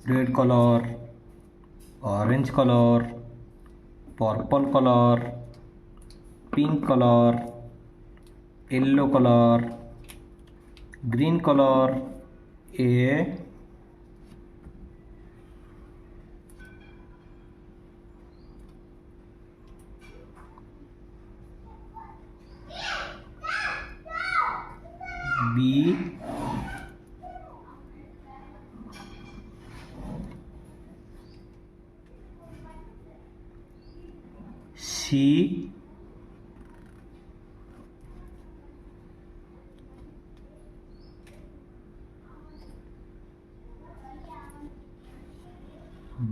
red color, orange color, purple color, pink color, yellow color, green color. A, B, C,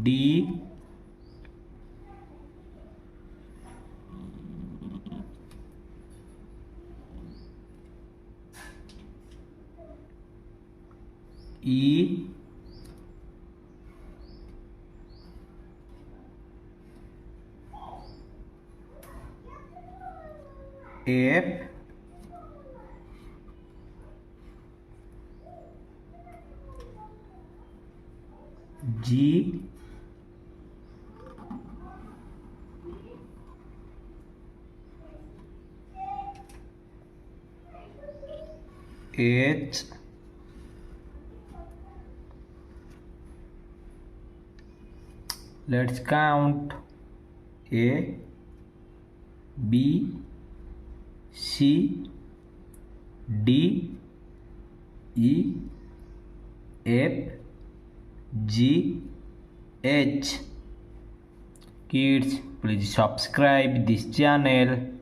D, E, F, G, H, let's count. A, B, C, D, E, F, G, H. Kids, please subscribe this channel.